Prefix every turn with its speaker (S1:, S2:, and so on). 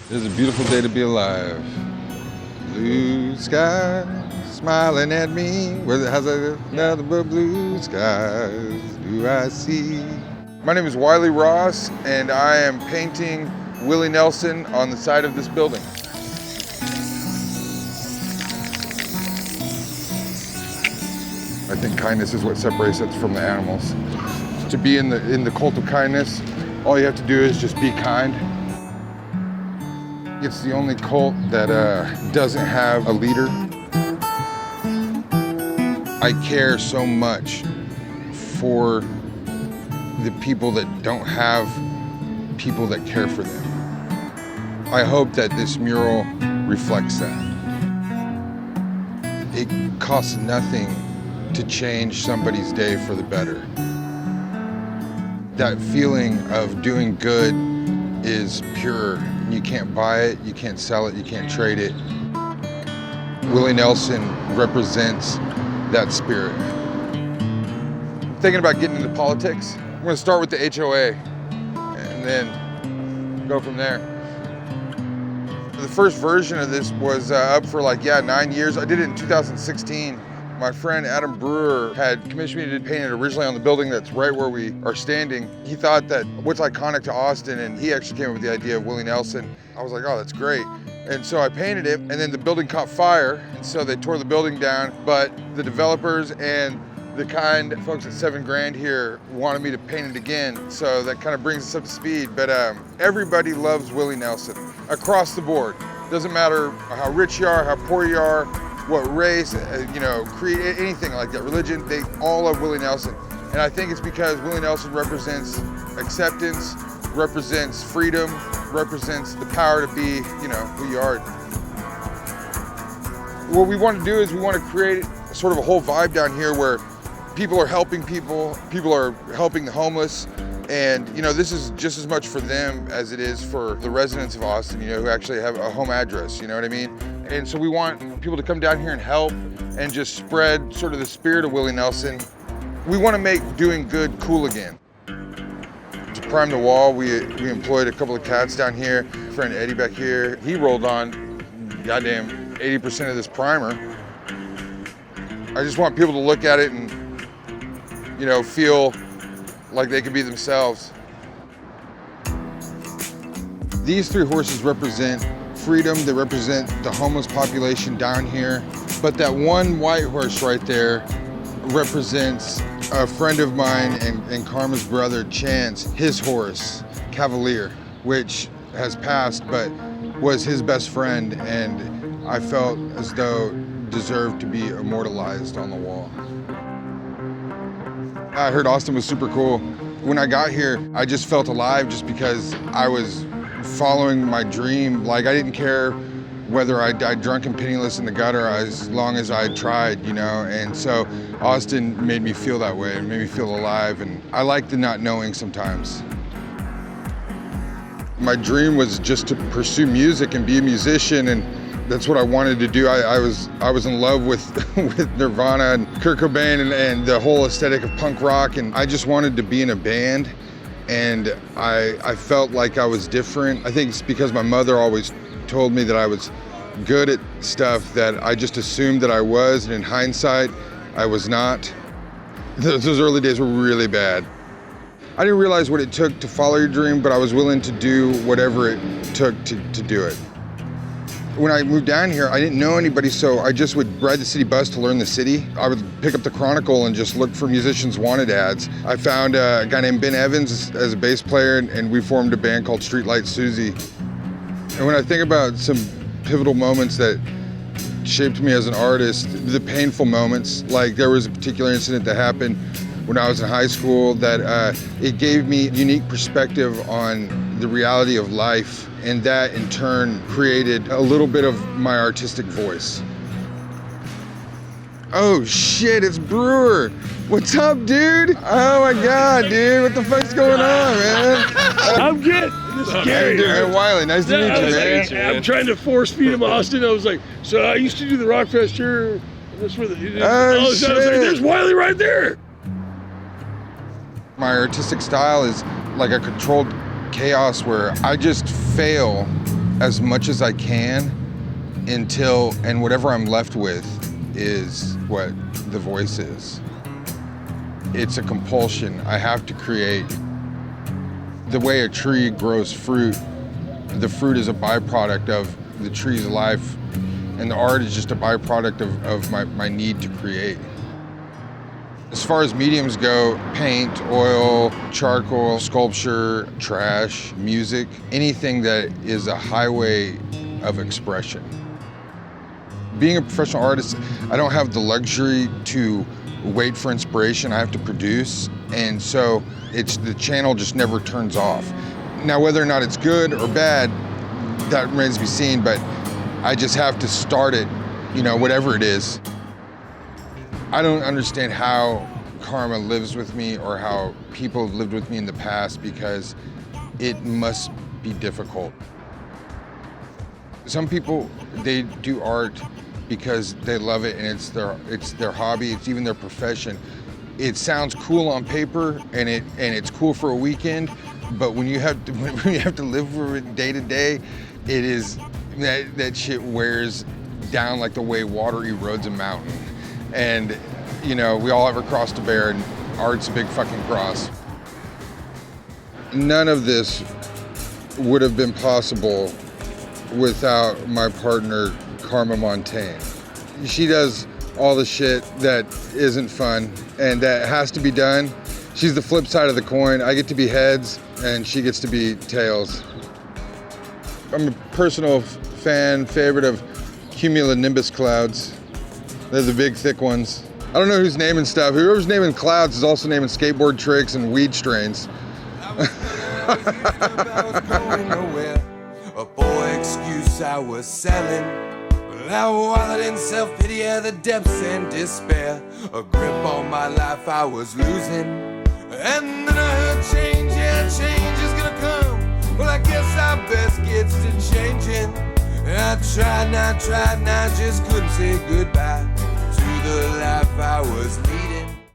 S1: It's a beautiful day to be alive. Blue sky smiling at me. How's that? Nothing but blue skies do I see. My name is Wiley Ross, and I am painting Willie Nelson on the side of this building. I think kindness is what separates us from the animals. To be in the cult of kindness, all you have to do is just be kind. It's the only cult that doesn't have a leader. I care so much for the people that don't have people that care for them. I hope that this mural reflects that. It costs nothing to change somebody's day for the better. That feeling of doing good is pure. You can't buy it, you can't sell it, you can't trade it. Willie Nelson represents that spirit. I'm thinking about getting into politics. I'm gonna start with the HOA and then go from there. The first version of this was up for 9 years. I did it in 2016. My friend Adam Brewer had commissioned me to paint it originally on the building that's right where we are standing. He thought that what's iconic to Austin, and he actually came up with the idea of Willie Nelson. I was like, oh, that's great. And so I painted it, and then the building caught fire, and so they tore the building down. But the developers and the kind folks at 7 grand here wanted me to paint it again, so that kind of brings us up to speed. But everybody loves Willie Nelson across the board. Doesn't matter how rich you are, how poor you are, what race, creed, anything like that, religion, they all love Willie Nelson. And I think it's because Willie Nelson represents acceptance, represents freedom, represents the power to be, who you are. What we want to do is we want to create sort of a whole vibe down here where people are helping people are helping the homeless, and this is just as much for them as it is for the residents of Austin, who actually have a home address, you know what I mean? And so we want people to come down here and help and just spread sort of the spirit of Willie Nelson. We want to make doing good cool again. To prime the wall, we employed a couple of cats down here. Friend Eddie back here, he rolled on goddamn 80% of this primer. I just want people to look at it and feel like they can be themselves. These 3 horses represent freedom, they represent the homeless population down here. But that one white horse right there represents a friend of mine and Karma's brother, Chance, his horse, Cavalier, which has passed, but was his best friend, and I felt as though deserved to be immortalized on the wall. I heard Austin was super cool. When I got here, I just felt alive just because I was following my dream. I didn't care whether I died drunk and penniless in the gutter as long as I tried, and so Austin made me feel that way and made me feel alive, and I like the not knowing sometimes. My dream was just to pursue music and be a musician, and that's what I wanted to do. I was in love with Nirvana and Kurt Cobain and the whole aesthetic of punk rock, and I just wanted to be in a band, and I felt like I was different. I think it's because my mother always told me that I was good at stuff that I just assumed that I was, and in hindsight, I was not. Those early days were really bad. I didn't realize what it took to follow your dream, but I was willing to do whatever it took to do it. When I moved down here, I didn't know anybody, so I just would ride the city bus to learn the city. I would pick up the Chronicle and just look for musicians wanted ads. I found a guy named Ben Evans as a bass player, and we formed a band called Streetlight Susie. And when I think about some pivotal moments that shaped me as an artist, the painful moments, there was a particular incident that happened when I was in high school that it gave me unique perspective on the reality of life, and that in turn created a little bit of my artistic voice. Oh shit, it's Brewer. What's up, dude? Oh my God, dude, what the fuck's going on, man?
S2: I'm good. This is Gary.
S1: Hey, Wiley, nice to meet you, man.
S2: I'm trying to force feed him Austin. I was like, so I used to do the Rock Fest here. That's where
S1: shit.
S2: I was like, there's Wiley right there.
S1: My artistic style is like a controlled chaos where I just fail as much as I can and whatever I'm left with is what the voice is. It's a compulsion. I have to create. The way a tree grows fruit, the fruit is a byproduct of the tree's life, and the art is just a byproduct of my need to create. As far as mediums go, paint, oil, charcoal, sculpture, trash, music, anything that is a highway of expression. Being a professional artist, I don't have the luxury to wait for inspiration. I have to produce, and so the channel just never turns off. Now, whether or not it's good or bad, that remains to be seen, but I just have to start it, whatever it is. I don't understand how karma lives with me or how people have lived with me in the past, because it must be difficult. Some people, they do art because they love it and it's their hobby, it's even their profession. It sounds cool on paper and it's cool for a weekend, but when you have to live with it day to day, it is that shit wears down like the way water erodes a mountain. And we all have a cross to bear, and art's a big fucking cross. None of this would have been possible without my partner, Karma Montaigne. She does all the shit that isn't fun and that has to be done. She's the flip side of the coin. I get to be heads and she gets to be tails. I'm a personal favorite of cumulonimbus clouds. They're the big, thick ones. I don't know who's naming stuff. Whoever's naming clouds is also naming skateboard tricks and weed strains.
S3: A poor excuse I was selling. Well, I wallowed in self-pity at the depths and despair. A grip on my life I was losing. And then I heard change, yeah, change is gonna come. Well, I guess I best get to changing. I tried, just couldn't say goodbye to the life I was leading.